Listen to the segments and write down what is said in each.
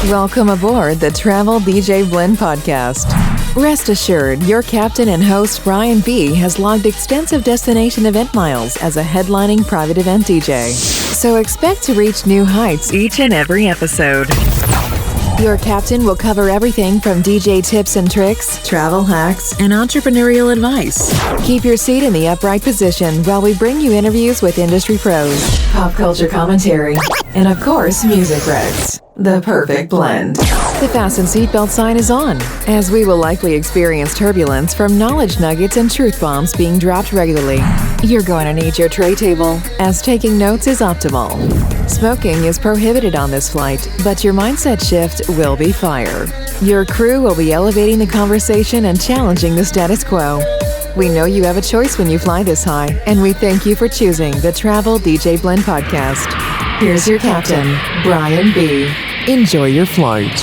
Welcome aboard the Travel DJ Blend podcast. Rest assured, your captain and host Brian B. has logged extensive destination event miles as a headlining private event DJ. So expect to reach new heights each and every episode. Your captain will cover everything from DJ tips and tricks, travel hacks, and entrepreneurial advice. Keep your seat in the upright position while we bring you interviews with industry pros, pop culture commentary, and of course, music recs. The perfect blend. The fasten seatbelt sign is on, as we will likely experience turbulence from knowledge nuggets and truth bombs being dropped regularly. You're going to need your tray table, as taking notes is optimal. Smoking is prohibited on this flight, but your mindset shift will be fire. Your crew will be elevating the conversation and challenging the status quo. We know you have a choice when you fly this high, and we thank you for choosing the Travel DJ Blend podcast. Here's your captain, Brian B. Enjoy your flight.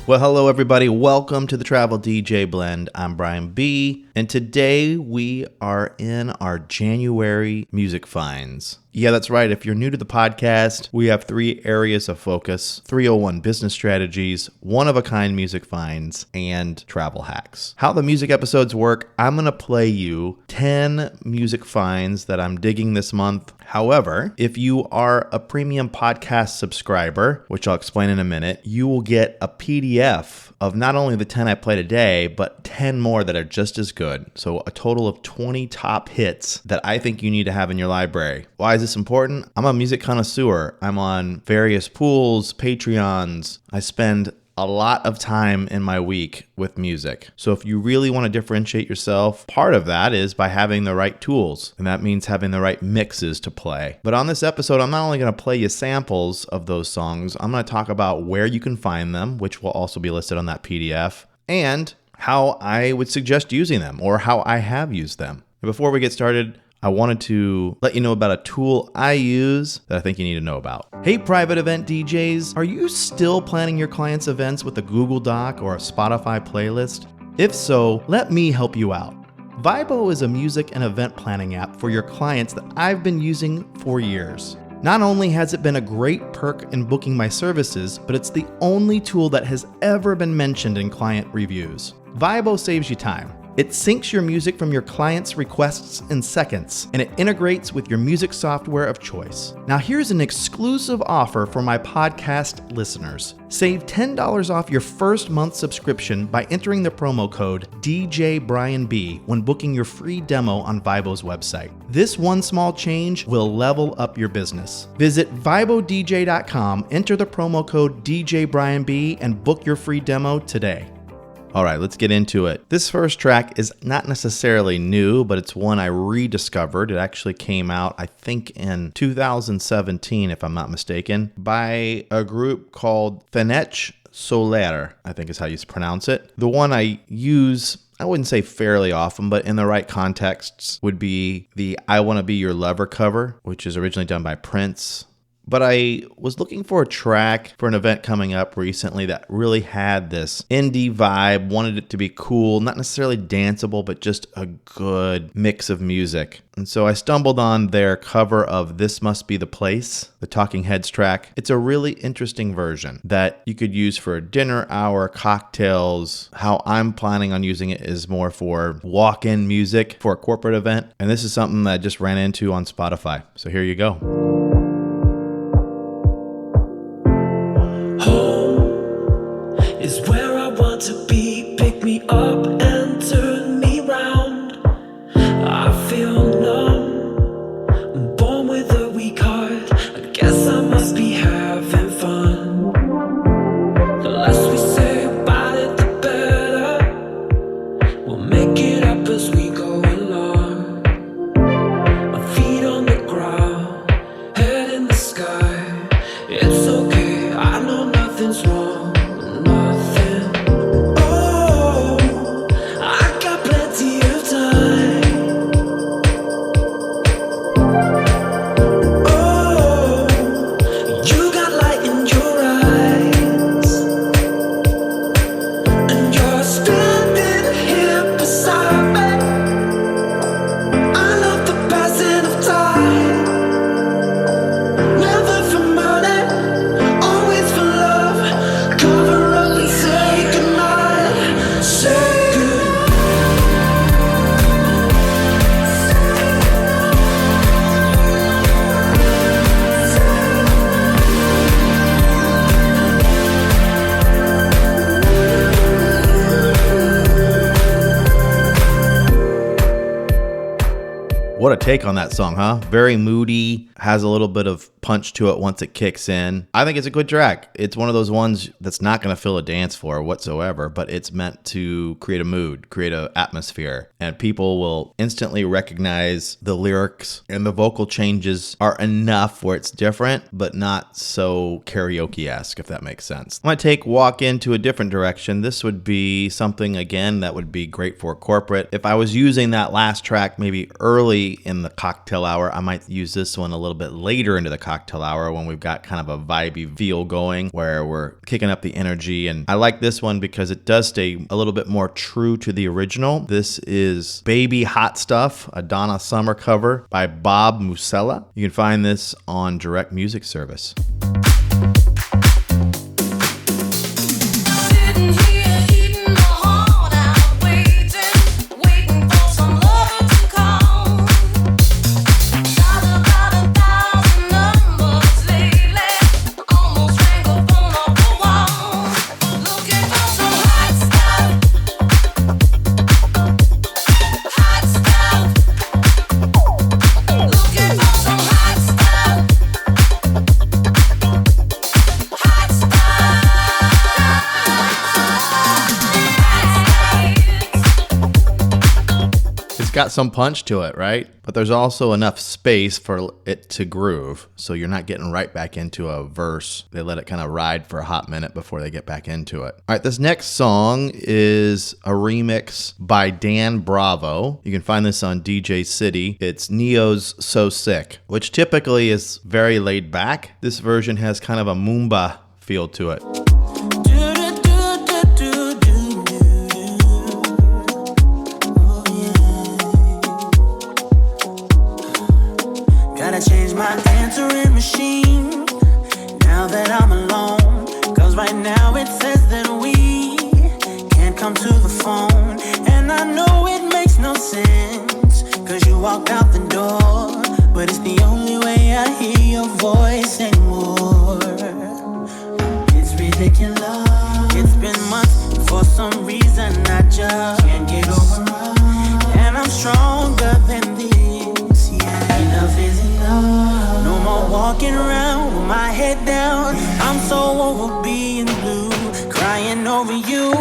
Well, hello everybody. Welcome to the Travel DJ Blend. I'm Brian B. And today we are in our January music finds. Yeah, that's right. If you're new to the podcast, we have 3 areas of focus: 301 business strategies, one-of-a-kind music finds, and travel hacks. How the music episodes work: I'm going to play you 10 music finds that I'm digging this month. However, if you are a premium podcast subscriber, which I'll explain in a minute, you will get a PDF of not only the 10 I play today, but 10 more that are just as good. So a total of 20 top hits that I think you need to have in your library. Why is this important? I'm a music connoisseur. I'm on various pools, Patreons. I spend a lot of time in my week with music. So if you really want to differentiate yourself, part of that is by having the right tools. And that means having the right mixes to play. But on this episode, I'm not only going to play you samples of those songs, I'm going to talk about where you can find them, which will also be listed on that PDF, and how I would suggest using them or how I have used them. And before we get started, I wanted to let you know about a tool I use that I think you need to know about. Hey, private event DJs, are you still planning your clients' events with a Google Doc or a Spotify playlist? If so, let me help you out. Vibo is a music and event planning app for your clients that I've been using for years. Not only has it been a great perk in booking my services, but it's the only tool that has ever been mentioned in client reviews. Vibo saves you time. It syncs your music from your clients' requests in seconds, and it integrates with your music software of choice. Now here's an exclusive offer for my podcast listeners. Save $10 off your first month subscription by entering the promo code DJBrianB when booking your free demo on Vibo's website. This one small change will level up your business. Visit ViboDJ.com, enter the promo code DJBrianB, and book your free demo today. All right, let's get into it. This first track is not necessarily new, but it's one I rediscovered. It actually came out, I think, in 2017, if I'm not mistaken, by a group called Fenech Soler, I think is how you pronounce it. The one I use, I wouldn't say fairly often, but in the right contexts would be the I Wanna Be Your Lover cover, which is originally done by Prince. But I was looking for a track for an event coming up recently that really had this indie vibe, wanted it to be cool, not necessarily danceable, but just a good mix of music. And so I stumbled on their cover of This Must Be the Place, the Talking Heads track. It's a really interesting version that you could use for a dinner hour, cocktails. How I'm planning on using it is more for walk-in music for a corporate event. And this is something that I just ran into on Spotify. So here you go. Is where I want to be. Pick me up and turn me round. I feel numb. I'm born with a weak heart. I guess I must be having fun. The less we say about it, the better. We'll make it up as we go along. My feet on the ground, head in the sky. It's okay, I know nothing's wrong. What a take on that song, huh? Very moody, has a little bit of punch to it once it kicks in. I think it's a good track. It's one of those ones that's not going to fill a dance floor whatsoever, but it's meant to create a mood, create an atmosphere, and people will instantly recognize the lyrics, and the vocal changes are enough where it's different, but not so karaoke-esque, if that makes sense. I'm going to take Walk into a different direction. This would be something, again, that would be great for corporate. If I was using that last track maybe early in the cocktail hour, I might use this one a little bit later into the cocktail hour when we've got kind of a vibey feel going where we're kicking up the energy. And I like this one because it does stay a little bit more true to the original. This is Baby Hot Stuff, a Donna Summer cover by Bob Musella. You can find this on Direct Music Service. Got some punch to it, right? But there's also enough space for it to groove, so you're not getting right back into a verse. They let it kind of ride for a hot minute before they get back into it. All right, this next song is a remix by Dan Bravo. You can find this on DJ City. It's Neo's So Sick, which typically is very laid back. This version has kind of a Moomba feel to it. Change my answering machine now that I'm alone, cause right now it says that we can't come to the phone, and I know it makes no sense cause you walked out the door, but it's the only way I hear your voice anymore. It's ridiculous, it's been months, for some reason I just can't get over us, and I'm stronger than this. Enough is enough. No more walking around with my head down. I'm so over being blue, crying over you.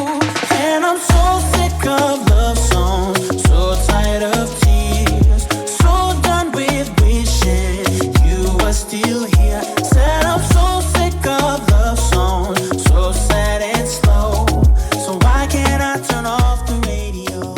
And I'm so sick of love songs, so tired of tears, so done with wishing you were still here. Said I'm so sick of love songs, so sad and slow. So why can't I turn off the radio?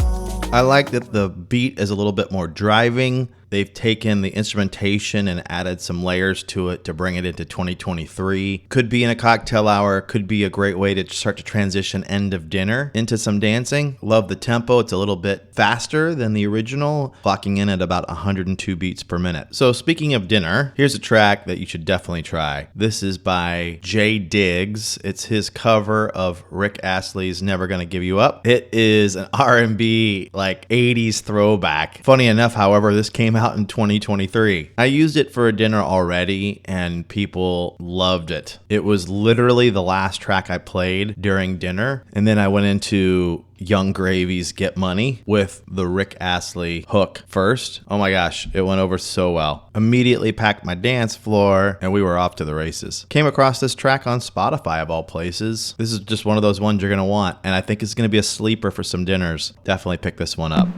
I like that the beat is a little bit more driving. They've taken the instrumentation and added some layers to it to bring it into 2023. Could be in a cocktail hour, could be a great way to start to transition end of dinner into some dancing. Love the tempo. It's a little bit faster than the original, clocking in at about 102 beats per minute. So speaking of dinner, here's a track that you should definitely try. This is by Jay Diggs. It's his cover of Rick Astley's Never Gonna Give You Up. It is an R&B, like 80s throwback. Funny enough, however, this came out in 2023. I used it for a dinner already and people loved it. It was literally the last track I played during dinner, and then I went into Young Gravy's Get Money with the Rick Astley hook first. Oh my gosh, it went over so well. Immediately packed my dance floor and we were off to the races. Came across this track on Spotify of all places. This is just one of those ones you're gonna want, and I think it's gonna be a sleeper for some dinners. Definitely pick this one up.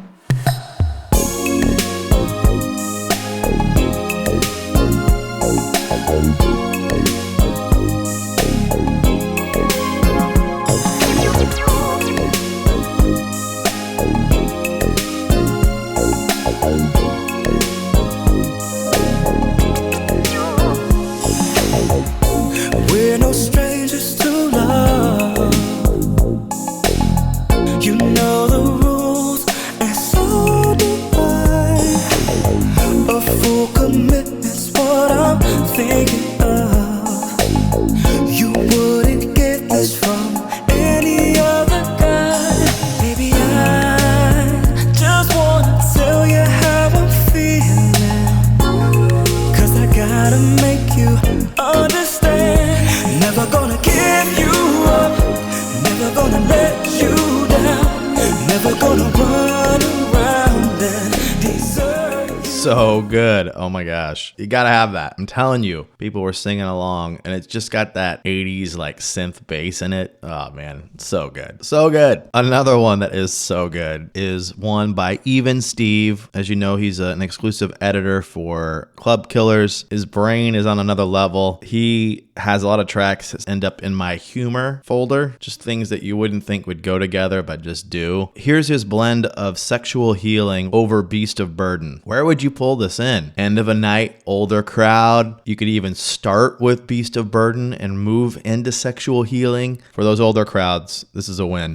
We're no strangers to love. You know the rules, and so do I. A full commitment's what I'm thinking of. You wouldn't get this from any other guy. Baby, I just wanna tell you how I'm feeling, 'cause I gotta make you understand. Never gonna give you up, never gonna let you down, never gonna run around and desert you. so good. Oh my gosh. You gotta have that. I'm telling you, people were singing along and it's just got that 80s like synth bass in it. Oh man, so good. So good. Another one that is so good is one by Even Steve. As you know, he's an exclusive editor for Club Killers. His brain is on another level. He has a lot of tracks that end up in my humor folder, just things that you wouldn't think would go together, but just do. Here's his blend of Sexual Healing over Beast of Burden. Where would you pull this in? End of a Night, Older Crowd. You could even start with Beast of Burden and move into Sexual Healing. For those older crowds, this is a win.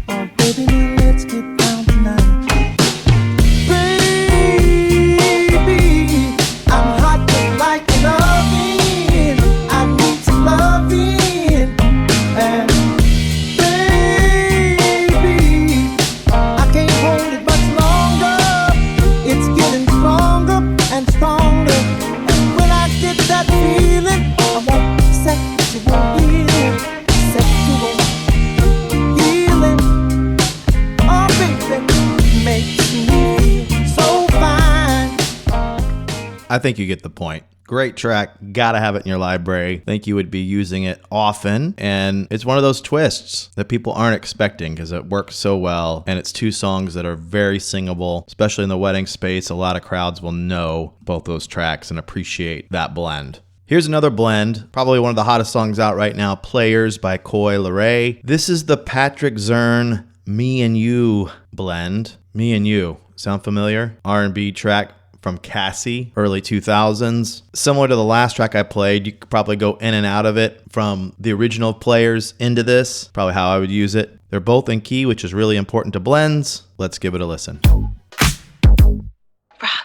Oh, baby, now let's get down tonight. Baby, I'm hot just like loving. I need some loving. And baby, I can't hold it much longer. It's getting stronger and stronger. And when I get that feeling, I want sexual healing. Sexual healing. Oh, baby, makes me feel so fine. I think you get the point. Great track. Gotta have it in your library. Think you would be using it often. And it's one of those twists that people aren't expecting because it works so well. And it's two songs that are very singable, especially in the wedding space. A lot of crowds will know both those tracks and appreciate that blend. Here's another blend, probably one of the hottest songs out right now, Players by Coi Leray. This is the Patrick Zern Me and You blend. Me and You. Sound familiar? R&B track from Cassie, early 2000s. Similar to the last track I played, you could probably go in and out of it from the original Players into this. Probably how I would use it. They're both in key, which is really important to blends. Let's give it a listen.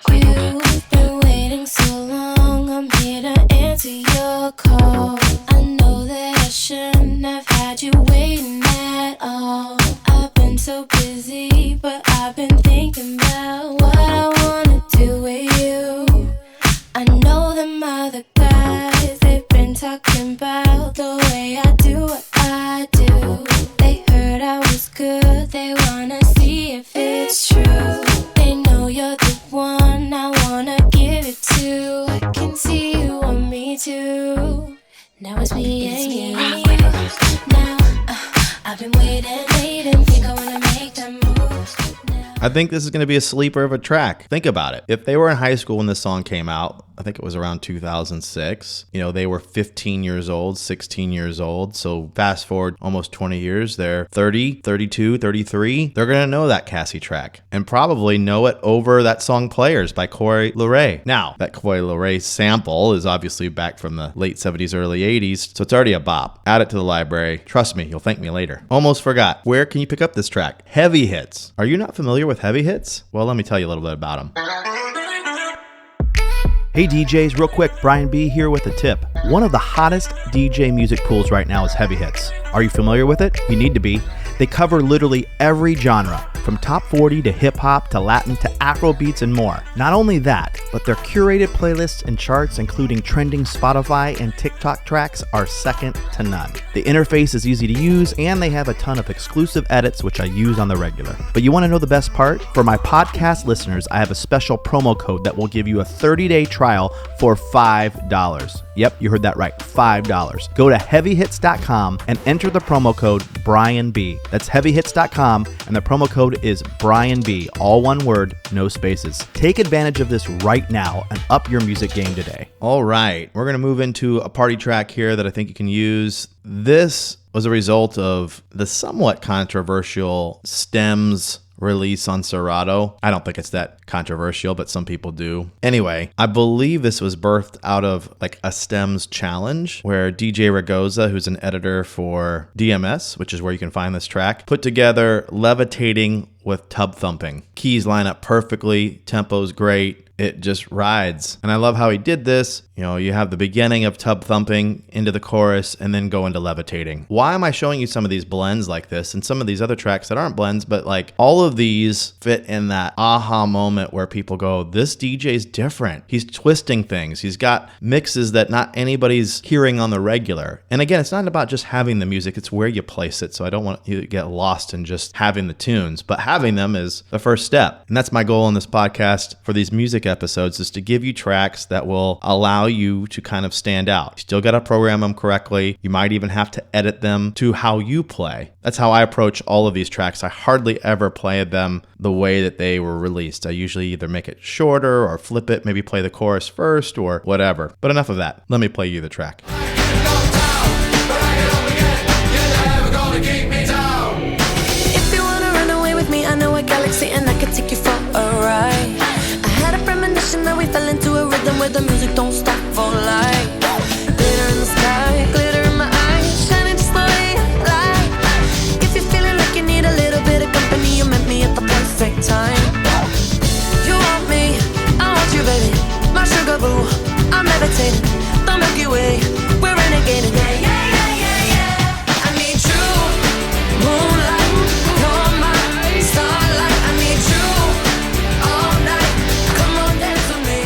You've been waiting so long, I'm here to answer your call. I know that I shouldn't have had you waiting at all. I've been so busy, but I've been thinking about what I wanna do with you. I know them other guys, they've been talking about the way I do what I do. They heard I was good, they wanna see if it's true. They know you're the one I wanna give it to. I can see you want me too. Now it's me and you. Now I've been waiting, think I wanna make that move now. I think this is going to be a sleeper of a track. Think about it. If they were in high school when this song came out, I think it was around 2006. You know, they were 15 years old, 16 years old. So fast forward almost 20 years, they're 30, 32, 33. They're going to know that Cassie track and probably know it over that song Players by Coi Leray. Now, that Coi Leray sample is obviously back from the late 70s, early 80s. So it's already a bop. Add it to the library. Trust me, you'll thank me later. Almost forgot. Where can you pick up this track? Heavy Hits. Are you not familiar with Heavy Hits? Well, let me tell you a little bit about them. Hey DJs, real quick, Brian B here with a tip. One of the hottest DJ music pools right now is Heavy Hits. Are you familiar with it? You need to be. They cover literally every genre, from top 40 to hip hop to Latin to Afro beats and more. Not only that, but their curated playlists and charts, including trending Spotify and TikTok tracks, are second to none. The interface is easy to use, and they have a ton of exclusive edits, which I use on the regular. But you want to know the best part? For my podcast listeners, I have a special promo code that will give you a 30-day trial for $5. Yep, you heard that right, $5. Go to heavyhits.com and enter the promo code BrianB. That's heavyhits.com, and the promo code is BrianB, all one word, no spaces. Take advantage of this right now and up your music game today. All right, we're going to move into a party track here that I think you can use. This was a result of the somewhat controversial Stems release on Serato. I don't think it's that controversial, but some people do. Anyway, I believe this was birthed out of like a Stems challenge where DJ Ragoza, who's an editor for DMS, which is where you can find this track, put together Levitating with Tub Thumping. Keys line up perfectly, tempo's great. It just rides. And I love how he did this. You have the beginning of Tub Thumping into the chorus and then go into Levitating. Why am I showing you some of these blends like this and some of these other tracks that aren't blends, but like all of these fit in that aha moment where people go, this DJ's different. He's twisting things. He's got mixes that not anybody's hearing on the regular. And again, it's not about just having the music, it's where you place it. So I don't want you to get lost in just having the tunes, but having them is the first step. And that's my goal in this podcast for these music episodes, is to give you tracks that will allow you to kind of stand out. You still got to program them correctly. You might even have to edit them to how you play. That's how I approach all of these tracks. I hardly ever play them the way that they were released. I usually either make it shorter or flip it, maybe play the chorus first or whatever. But enough of that. Let me play you the track. If you wanna run away with me, I know a galaxy and I can take you for a ride. I had a premonition that we fell into a rhythm where the music don't stop for life. Glitter in the sky, glitter in my eyes, shining just the way I like. If you're feeling like you need a little bit of company, you met me at the perfect time. You want me, I want you, baby. My sugar boo, I'm levitating. The Milky Way, we're renegading. Yeah, yeah, yeah, yeah, yeah. I need you, moonlight. You're my starlight. I need you all night. Come on, dance with me.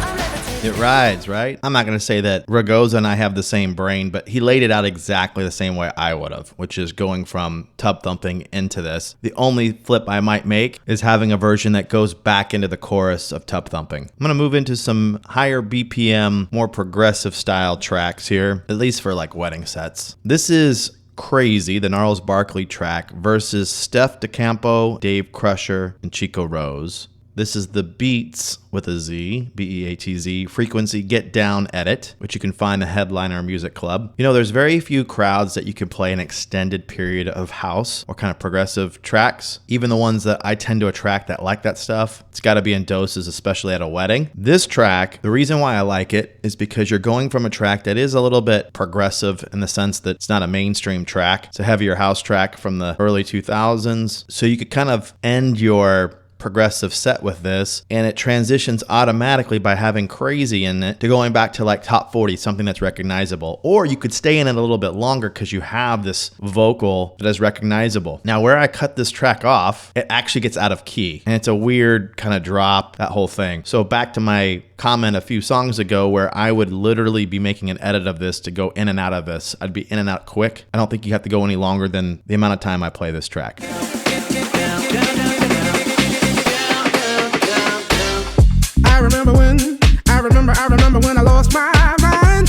I'm levitating. It rides, right? I'm not going to say that Ragoza and I have the same brain, but he laid it out exactly the same way I would have, which is going from Tub Thumping into this. The only flip I might make is having a version that goes back into the chorus of Tub Thumping. I'm going to move into some higher BPM, more progressive style tracks here, at least for like wedding sets. This is Crazy, the Gnarls Barkley track, versus Steph DeCampo, Dave Crusher, and Chico Rose. This is the Beats with a Z, Beatz, Frequency Get Down edit, which you can find the Headliner Music Club. There's very few crowds that you can play an extended period of house or kind of progressive tracks. Even the ones that I tend to attract that like that stuff, it's got to be in doses, especially at a wedding. This track, the reason why I like it is because you're going from a track that is a little bit progressive in the sense that it's not a mainstream track. It's a heavier house track from the early 2000s. So you could kind of end your progressive set with this, and it transitions automatically by having Crazy in it to going back to like top 40, something that's recognizable. Or you could stay in it a little bit longer because you have this vocal that is recognizable. Now, where I cut this track off, it actually gets out of key, and it's a weird kind of drop, that whole thing. So back to my comment a few songs ago where I would literally be making an edit of this to go in and out of this. I'd be in and out quick. I don't think you have to go any longer than the amount of time I play this track. I remember when I lost my mind.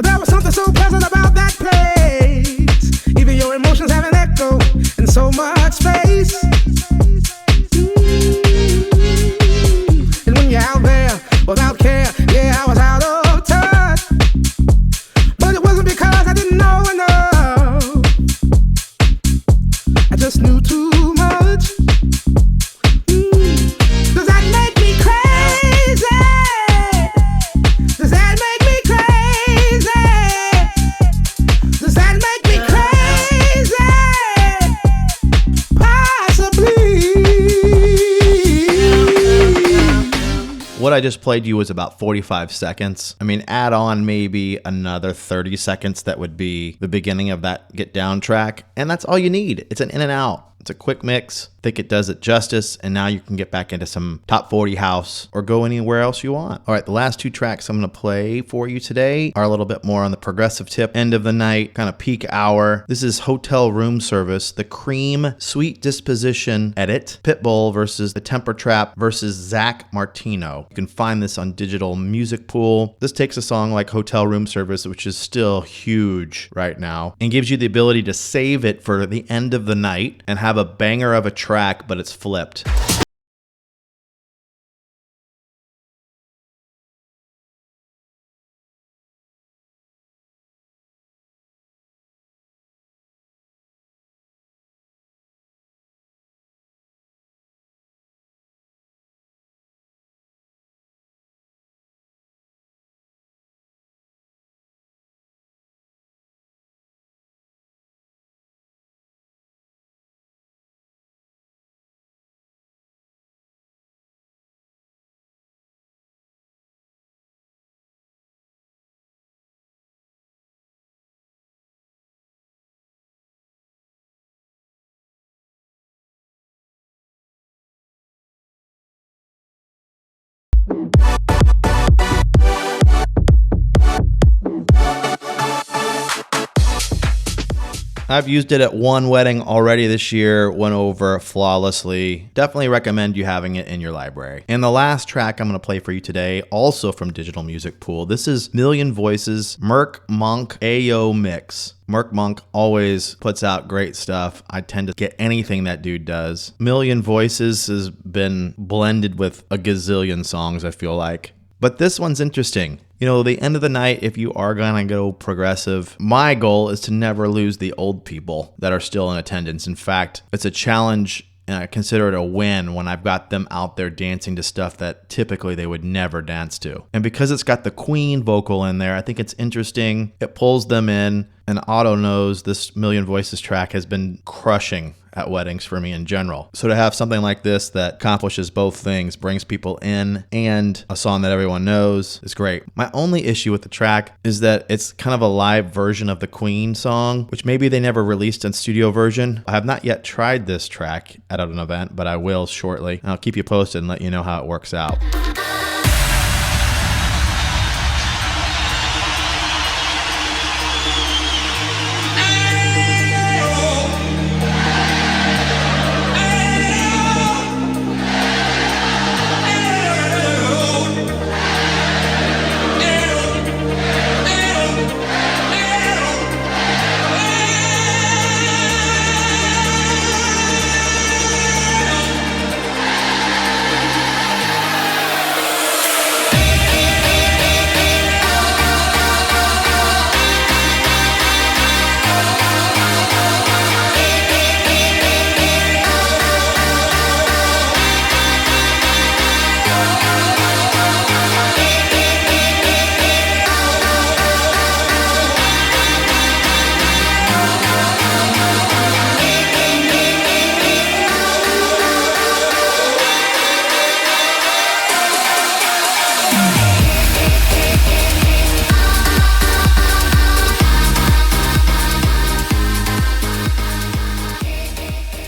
There was something so pleasant about that place. Even your emotions have an echo in so much space. And when you're out there without care, yeah, I was out of touch. But it wasn't because I didn't know enough. I just knew too much. Does that make me crazy? Does that make me crazy? Does that make me crazy? Possibly. What I just played you was about 45 seconds. I mean, add on maybe another 30 seconds. That would be the beginning of that Get Down track. And that's all you need. It's an in and out. It's a quick mix. I think it does it justice. And now you can get back into some top 40 house or go anywhere else you want. All right, the last two tracks I'm going to play for you today are a little bit more on the progressive tip, end of the night, kind of peak hour. This is Hotel Room Service, the Cream Sweet Disposition edit, Pitbull versus the Temper Trap versus Zach Martino. You can find this on Digital Music Pool. This takes a song like Hotel Room Service, which is still huge right now, and gives you the ability to save it for the end of the night and have a banger of a track, but it's flipped. I've used it at one wedding already this year, went over flawlessly. Definitely recommend you having it in your library. And the last track I'm going to play for you today, also from Digital Music Pool. This is Million Voices Merk Monk Ayo Mix. Merk Monk always puts out great stuff. I tend to get anything that dude does. Million Voices has been blended with a gazillion songs, I feel like. But this one's interesting. You know, the end of the night, if you are going to go progressive, my goal is to never lose the old people that are still in attendance. In fact, it's a challenge, and I consider it a win when I've got them out there dancing to stuff that typically they would never dance to. And because it's got the Queen vocal in there, I think it's interesting. It pulls them in, and Otto knows this Million Voices track has been crushing at weddings for me in general. So to have something like this that accomplishes both things, brings people in, and a song that everyone knows is great. My only issue with the track is that it's kind of a live version of the Queen song, which maybe they never released in studio version. I have not yet tried this track at an event, but I will shortly. I'll keep you posted and let you know how it works out.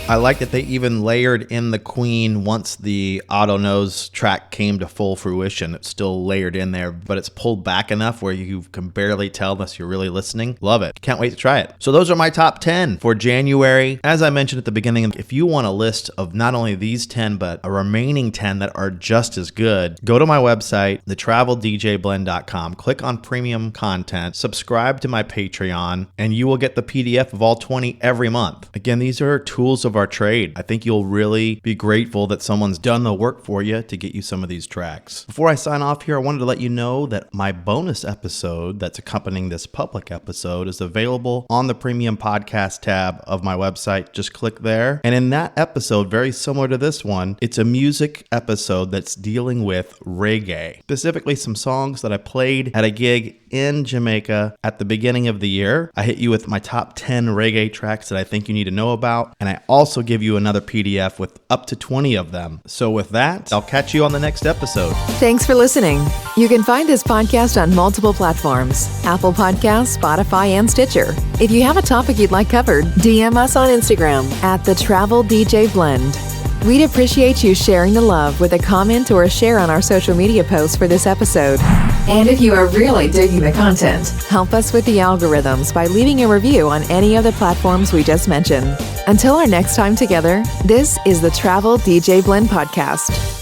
I like that they even layered in the Queen once the Otto Knows track came to full fruition. It's still layered in there, but it's pulled back enough where you can barely tell unless you're really listening. Love it. Can't wait to try it. So those are my top 10 for January. As I mentioned at the beginning, if you want a list of not only these 10, but a remaining 10 that are just as good, go to my website, thetraveldjblend.com, click on premium content, subscribe to my Patreon, and you will get the PDF of all 20 every month. Again, these are tools of our trade. I think you'll really be grateful that someone's done the work for you to get you some of these tracks. Before I sign off here, I wanted to let you know that my bonus episode that's accompanying this public episode is available on the premium podcast tab of my website. Just click there. And in that episode, very similar to this one, it's a music episode that's dealing with reggae, specifically some songs that I played at a gig in Jamaica at the beginning of the year. I hit you with my top 10 reggae tracks that I think you need to know about, and I also give you another PDF with up to 20 of them. So with that, I'll catch you on the next episode. Thanks for listening. You can find this podcast on multiple platforms: Apple Podcasts, Spotify, and Stitcher. If you have a topic you'd like covered, DM us on Instagram at The Travel DJ Blend. We'd appreciate you sharing the love with a comment or a share on our social media posts for this episode. And if you are really digging the content, help us with the algorithms by leaving a review on any of the platforms we just mentioned. Until our next time together, this is the Travel DJ Blend Podcast.